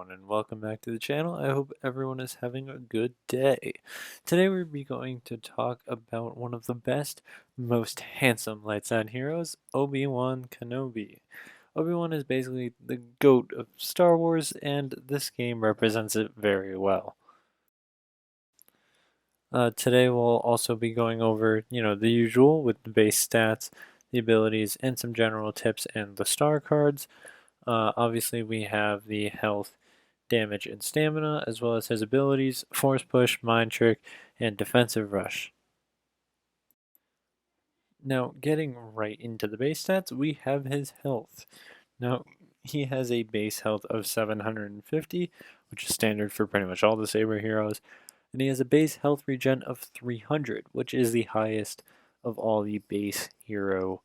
everyone, and welcome back to the channel. I hope everyone is having a good day. Today we'll be going to talk about one of the best, most handsome light side heroes, Obi-Wan Kenobi. Obi-Wan is basically the GOAT of Star Wars, and this game represents it very well. Today we'll also be going over, the usual with the base stats, the abilities, and some general tips and the star cards. Obviously, we have the health, damage, and stamina, as well as his abilities, Force Push, Mind Trick, and Defensive Rush. Now, getting right into the base stats, we have his health. Now, he has a base health of 750, which is standard for pretty much all the Saber heroes, and he has a base health regen of 300, which is the highest of all the base hero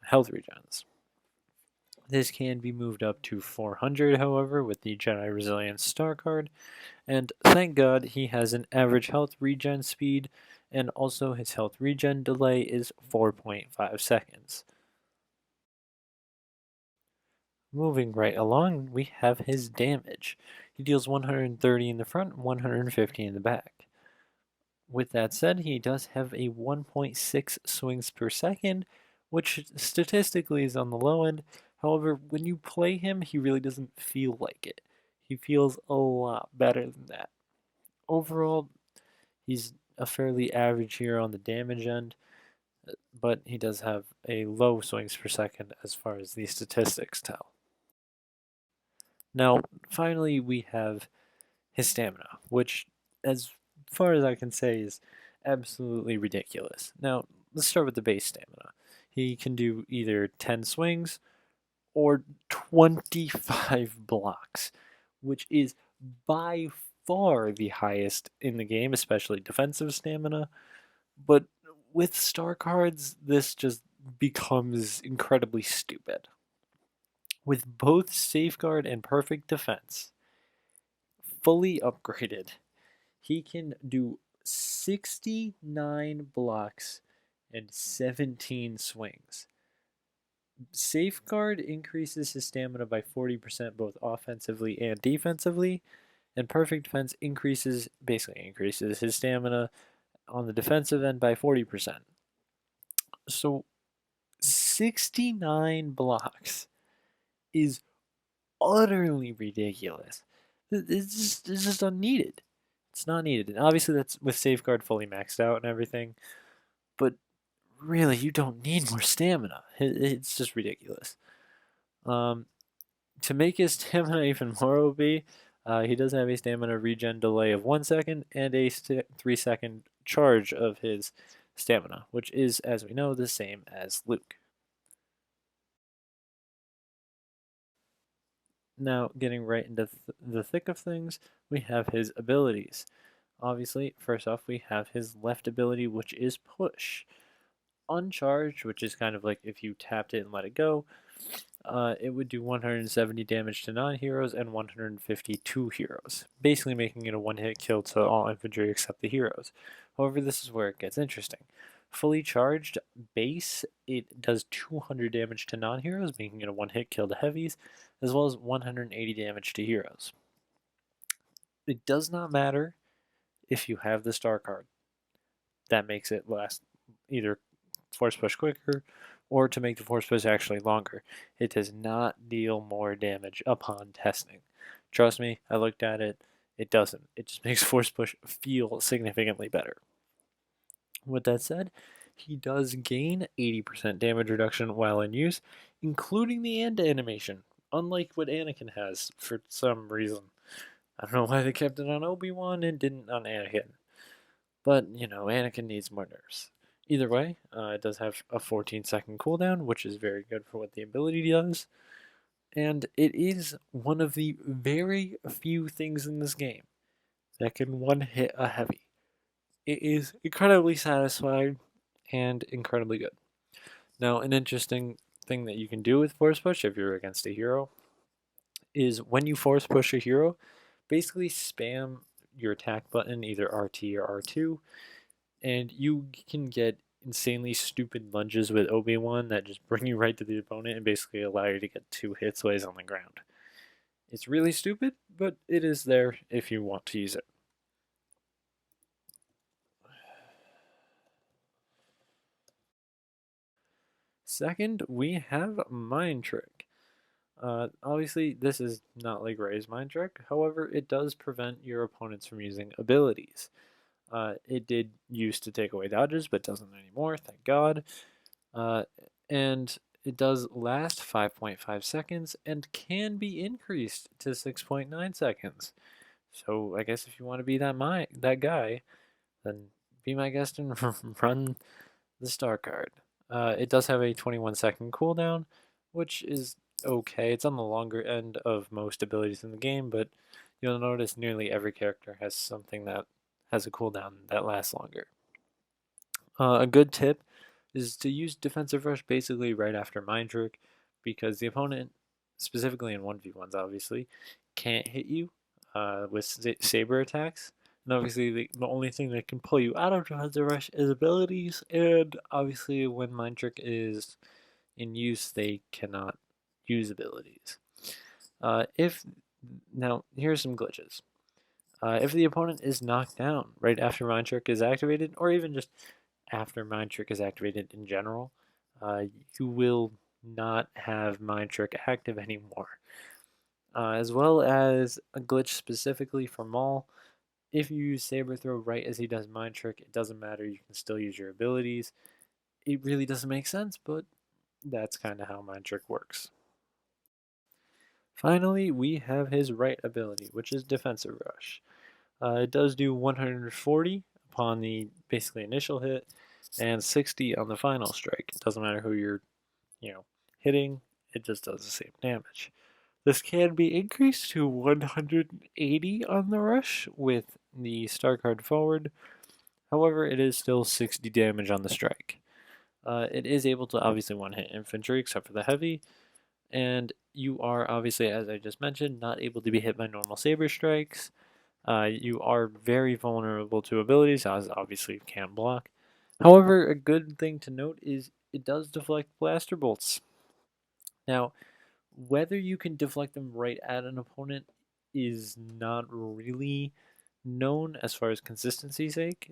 health regens. This can be moved up to 400, however, with the Jedi Resilience Star card, and thank God he has an average health regen speed, and also his health regen delay is 4.5 seconds. Moving right along, we have his damage. He deals 130 in the front, 150 in the back. With that said, he does have a 1.6 swings per second, which statistically is on the low end. However, when you play him, he really doesn't feel like it. He feels a lot better than that. Overall, he's a fairly average hero on the damage end, but he does have a low swings per second as far as the statistics tell. Now, finally, we have his stamina, which, as far as I can say, is absolutely ridiculous. Now, let's start with the base stamina. He can do either 10 swings or 25 blocks, which is by far the highest in the game, especially defensive stamina. But with star cards, this just becomes incredibly stupid. With both safeguard and perfect defense fully upgraded, he can do 69 blocks and 17 swings. Safeguard increases his stamina by 40% both offensively and defensively, and perfect defense basically increases his stamina on the defensive end by 40%. So 69 blocks is utterly ridiculous. It's just unneeded. It's not needed. And obviously that's with safeguard fully maxed out and everything, but really you don't need more stamina. It's just ridiculous. To make his stamina even more OP, he does have a stamina regen delay of 1 second and a 3-second charge of his stamina, which is, as we know, the same as Luke. Now, getting right into the thick of things, we have his abilities. Obviously, first off, we have his left ability, which is Push. Uncharged, which is kind of like if you tapped it and let it go, it would do 170 damage to non-heroes and 150 to heroes, basically making it a one-hit kill to all infantry except the heroes. However, this is where it gets interesting. Fully charged base, it does 200 damage to non-heroes, making it a one-hit kill to heavies, as well as 180 damage to heroes. It does not matter if you have the star card. That makes it last either force push quicker or to make the force push actually longer. It does not deal more damage upon testing. Trust me, I looked at it. It doesn't. It just makes force push feel significantly better. With that said, he does gain 80% damage reduction while in use, including the end animation, unlike what Anakin has for some reason. I don't know why they kept it on Obi-Wan and didn't on Anakin. But, Anakin needs more nerfs. Either way, it does have a 14-second cooldown, which is very good for what the ability does. And it is one of the very few things in this game that can one-hit a heavy. It is incredibly satisfying and incredibly good. Now, an interesting thing that you can do with Force Push if you're against a hero is when you Force Push a hero, basically spam your attack button, either RT or R2, and you can get insanely stupid lunges with Obi-Wan that just bring you right to the opponent and basically allow you to get 2 hits while he's on the ground. It's really stupid, but it is there if you want to use it. Second, we have Mind Trick. Obviously, this is not like Ray's Mind Trick. However, it does prevent your opponents from using abilities. It did used to take away dodges, but doesn't anymore, thank God. Uh, and it does last 5.5 seconds and can be increased to 6.9 seconds. So I guess if you want to be that guy, then be my guest and run the star card. It does have a 21-second cooldown, which is okay. It's on the longer end of most abilities in the game, but you'll notice nearly every character has something that has a cooldown that lasts longer. A good tip is to use defensive rush basically right after mind trick, because the opponent, specifically in 1v1s obviously, can't hit you with saber attacks. And obviously the only thing that can pull you out of defensive rush is abilities, and obviously when mind trick is in use they cannot use abilities. If Now here's some glitches. If the opponent is knocked down right after Mind Trick is activated, or even just after Mind Trick is activated in general, uh, you will not have Mind Trick active anymore. As well as a glitch specifically for Maul. If you use Saber Throw right as he does Mind Trick, it doesn't matter, you can still use your abilities. It really doesn't make sense, but that's kind of how Mind Trick works. Finally, we have his right ability, which is Defensive Rush. It does do 140 upon the basically initial hit and 60 on the final strike. It doesn't matter who you're, hitting, it just does the same damage. This can be increased to 180 on the rush with the star card forward. However, it is still 60 damage on the strike. It is able to obviously one hit infantry except for the heavy, and you are obviously, as I just mentioned, not able to be hit by normal saber strikes. You are very vulnerable to abilities, as obviously you can't block. However, a good thing to note is it does deflect blaster bolts. Now, whether you can deflect them right at an opponent is not really known as far as consistency's sake.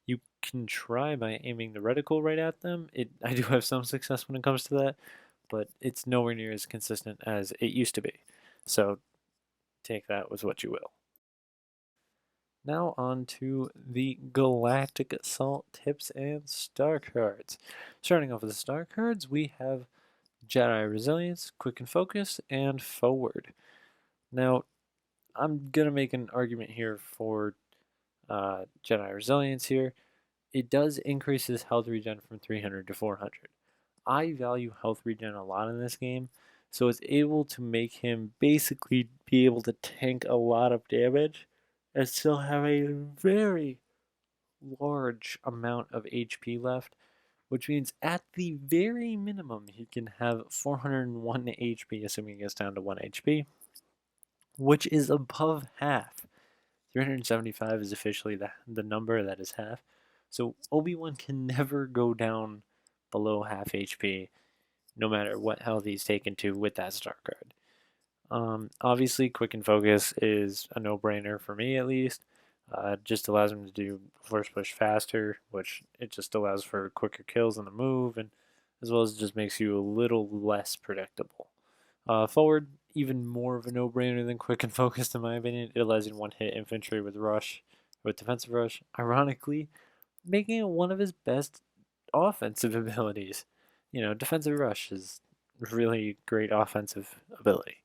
You can try by aiming the reticle right at them. I do have some success when it comes to that, but it's nowhere near as consistent as it used to be. So take that with what you will. Now on to the Galactic Assault tips and star cards. Starting off with the star cards, we have Jedi Resilience, Quick and Focus, and Forward. Now, I'm going to make an argument here for Jedi Resilience here. It does increase his health regen from 300 to 400. I value health regen a lot in this game, so it's able to make him basically be able to tank a lot of damage and still have a very large amount of HP left, which means at the very minimum he can have 401 HP, assuming he gets down to 1 HP, which is above half. 375 is officially the number that is half. So Obiwan can never go down below half HP, no matter what health he's taken to with that star card. Obviously, Quick and Focus is a no-brainer for me, at least. It just allows him to do first push faster, which it just allows for quicker kills on the move, and as well as it just makes you a little less predictable. Forward, even more of a no-brainer than Quick and Focus, in my opinion. It allows you to one-hit infantry with rush, with defensive rush. Ironically, making it one of his best offensive abilities. Defensive rush is really great offensive ability.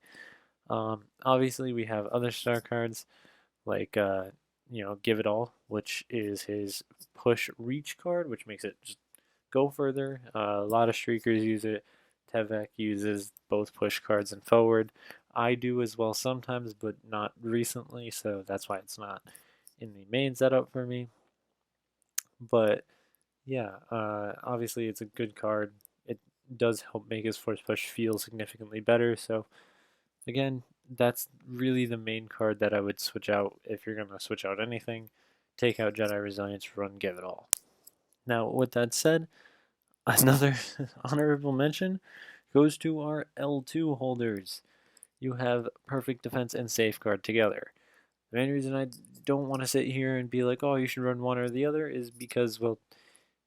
Obviously, we have other star cards like Give It All, which is his push reach card, which makes it just go further. A lot of streakers use it. Tevek uses both push cards and forward. I do as well sometimes, but not recently, so that's why it's not in the main setup for me. But yeah, obviously it's a good card. It does help make his force push feel significantly better. So again, that's really the main card that I would switch out if you're going to switch out anything. Take out Jedi Resilience, run Give It All. Now, with that said, another honorable mention goes to our L2 holders. you have perfect defense and safeguard together. The main reason I don't want to sit here and be like, oh, you should run one or the other is because, well,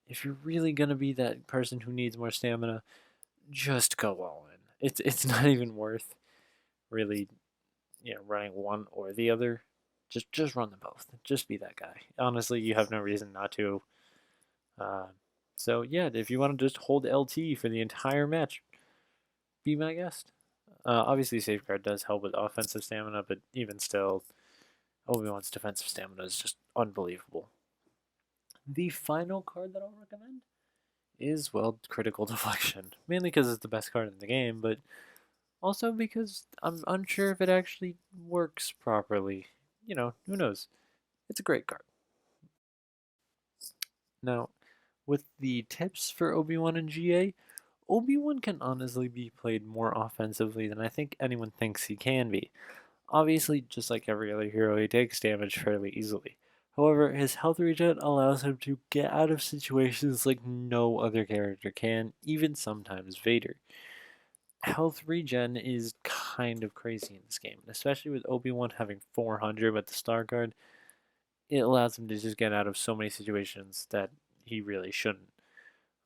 if you're really gonna be that person who needs more stamina, just go all in. It's not even worth really, running one or the other. Just run them both. Just be that guy. Honestly, you have no reason not to. Uh, so yeah, if you want to just hold LT for the entire match, be my guest. Obviously, safeguard does help with offensive stamina, but even still, Obi-Wan's defensive stamina is just unbelievable. The final card that I'll recommend is, well, Critical Deflection. Mainly because it's the best card in the game, but also because I'm unsure if it actually works properly. Who knows? It's a great card. Now, with the tips for Obi-Wan and GA, Obi-Wan can honestly be played more offensively than I think anyone thinks he can be. Obviously, just like every other hero, he takes damage fairly easily. However, his health regen allows him to get out of situations like no other character can, even sometimes Vader. Health regen is kind of crazy in this game, especially with Obi-Wan having 400 with the Starcard. It allows him to just get out of so many situations that he really shouldn't.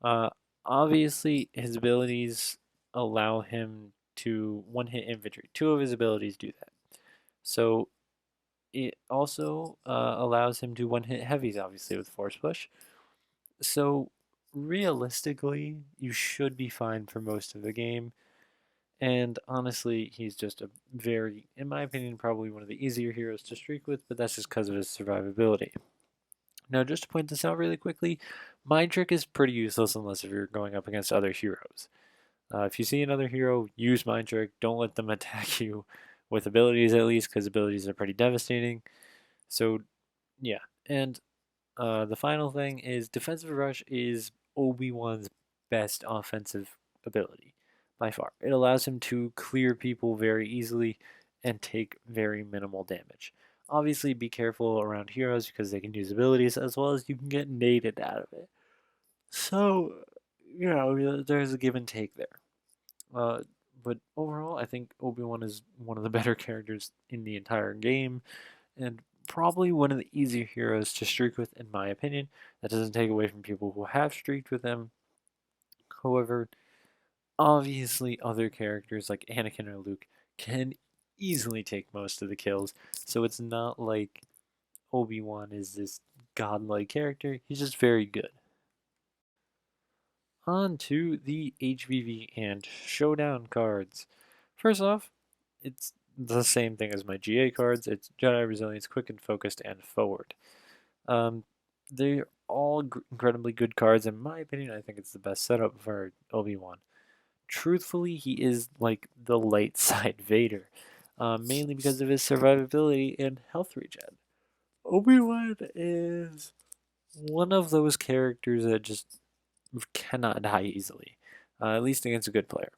Uh, Obviously, his abilities allow him to one-hit infantry. Two of his abilities do that. So it also allows him to one-hit heavies, obviously, with Force Push. So realistically, you should be fine for most of the game. And honestly, he's just a very, in my opinion, probably one of the easier heroes to streak with, but that's just because of his survivability. Now, just to point this out really quickly, Mind Trick is pretty useless unless if you're going up against other heroes. If you see another hero, use Mind Trick. Don't let them attack you with abilities at least, because abilities are pretty devastating. So, yeah. And the final thing is Defensive Rush is Obi-Wan's best offensive ability by far. It allows him to clear people very easily and take very minimal damage. Obviously, be careful around heroes because they can use abilities as well as you can get naded out of it. So, there's a give and take there. Uh, but overall, I think Obi-Wan is one of the better characters in the entire game and probably one of the easier heroes to streak with, in my opinion. That doesn't take away from people who have streaked with him. However, obviously, other characters like Anakin or Luke can easily take most of the kills, so it's not like Obi-Wan is this godlike character. He's just very good. On to the HVV and Showdown cards. First off, it's the same thing as my GA cards. It's Jedi Resilience, Quick and Focused, and Forward. Um, they're all incredibly good cards. In my opinion, I think it's the best setup for Obi-Wan. Truthfully, he is like the light side Vader, mainly because of his survivability and health regen. Obi-Wan is one of those characters that just cannot die easily, at least against a good player.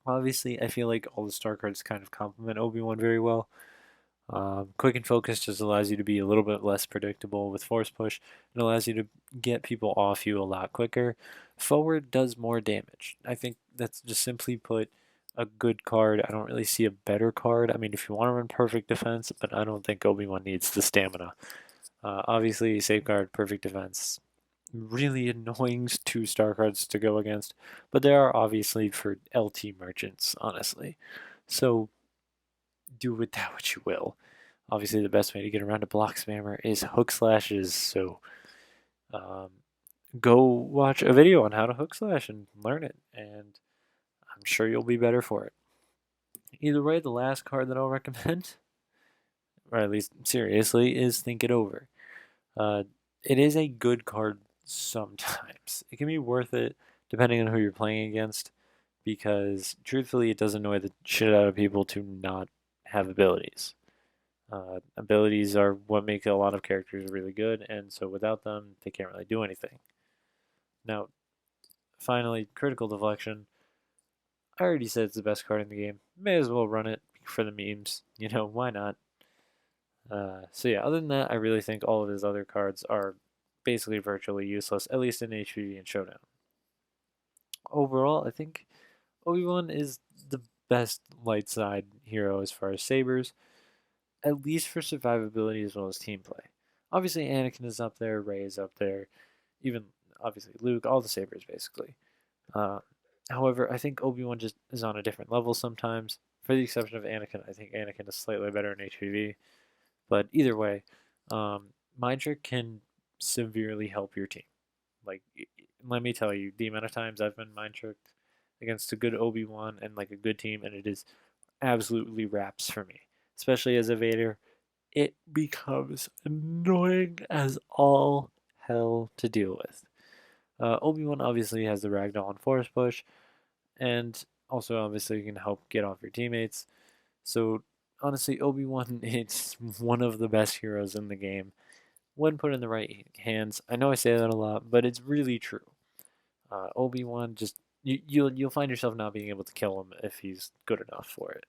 Obviously, I feel like all the star cards kind of complement Obi-Wan very well. Quick and Focus just allows you to be a little bit less predictable with Force Push. It allows you to get people off you a lot quicker. Forward does more damage. I think that's just simply put a good card. I don't really see a better card. I mean, if you want to run Perfect Defense, but I don't think Obi-Wan needs the stamina. Obviously, Safeguard, Perfect Defense, really annoying two star cards to go against, but they are obviously for LT merchants, honestly. So do with that what you will. Obviously, the best way to get around a block spammer is hook slashes. So um, go watch a video on how to hook slash and learn it, and I'm sure you'll be better for it. Either way, the last card that I'll recommend, or at least seriously, is Think It Over. Uh, it is a good card sometimes. It can be worth it depending on who you're playing against, because truthfully, it does annoy the shit out of people to not have abilities. Abilities are what make a lot of characters really good, and so without them, they can't really do anything. Now, finally, Critical Deflection. I already said it's the best card in the game. May as well run it for the memes. Why not? So yeah, other than that, I really think all of his other cards are basically virtually useless, at least in HPV and Showdown. Overall, I think Obi-Wan is the best light side hero as far as sabers, at least for survivability as well as team play. Obviously, Anakin is up there, Rey is up there, even obviously Luke, all the sabers basically. Uh, However, I think Obi-Wan just is on a different level sometimes. For the exception of Anakin, I think Anakin is slightly better in HPV. But either way, Mind Trick can severely help your team. Like, let me tell you, the amount of times I've been Mind Tricked against a good Obi-Wan and like a good team, and it is absolutely wraps for me. Especially as a Vader, it becomes annoying as all hell to deal with. Obi-Wan obviously has the Ragdoll and Force Push, and also obviously can help get off your teammates. So honestly, Obi-Wan is one of the best heroes in the game when put in the right hands. I know I say that a lot, but it's really true. Obi-Wan just you'll find yourself not being able to kill him if he's good enough for it.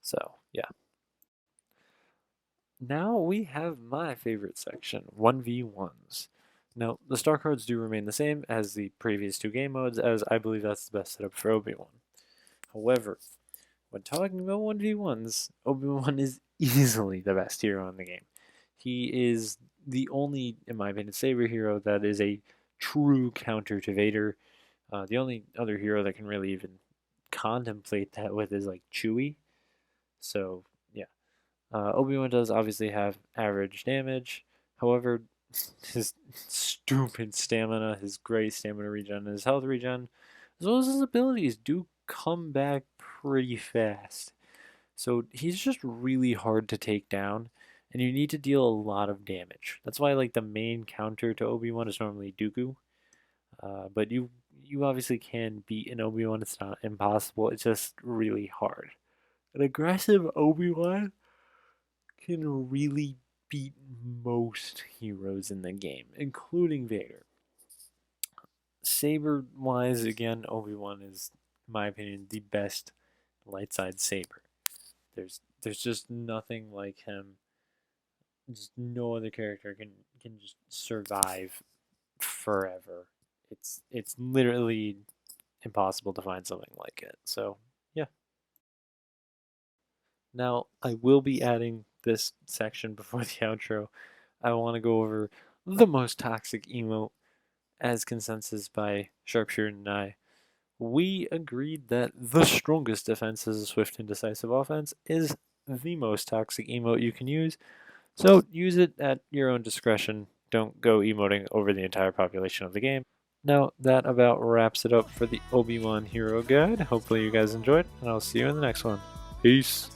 So yeah. Now we have my favorite section, 1v1s. Now, the star cards do remain the same as the previous two game modes, as I believe that's the best setup for Obi-Wan. However, when talking about 1v1s, Obi-Wan is easily the best hero in the game. He is the only, in my opinion, saber hero that is a true counter to Vader. The only other hero that can really even contemplate that with is like Chewie. So, yeah. Obi-Wan does obviously have average damage. However, his stupid stamina, his great stamina regen, and his health regen, as well as his abilities, do come back pretty fast. So he's just really hard to take down, and you need to deal a lot of damage. That's why like the main counter to Obi-Wan is normally Dooku. But you obviously can beat an Obi-Wan. It's not impossible. It's just really hard. An aggressive Obi-Wan can really beat most heroes in the game, including Vader. Saber-wise, again, Obi-Wan is, in my opinion, the best light side saber. There's just nothing like him. Just no other character can just survive forever. It's literally impossible to find something like it. So yeah. Now I will be adding this section before the outro. I want to go over the most toxic emote as consensus by Sharpshooter and I. We agreed that the strongest defense is a swift and decisive offense is the most toxic emote you can use. So use it at your own discretion. Don't go emoting over the entire population of the game. Now that about wraps it up for the Obi-Wan Hero Guide. Hopefully you guys enjoyed, and I'll see you in the next one. Peace.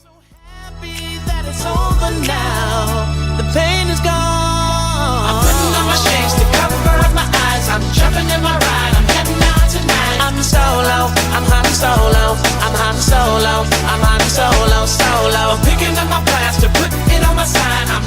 It's over now. The pain is gone. I'm putting on my shades to cover up my eyes. I'm jumping in my ride. I'm heading out tonight. I'm solo. I'm Han Solo. I'm Han Solo. I'm Han Solo. Solo. I'm picking up my blaster, putting it on my side. I'm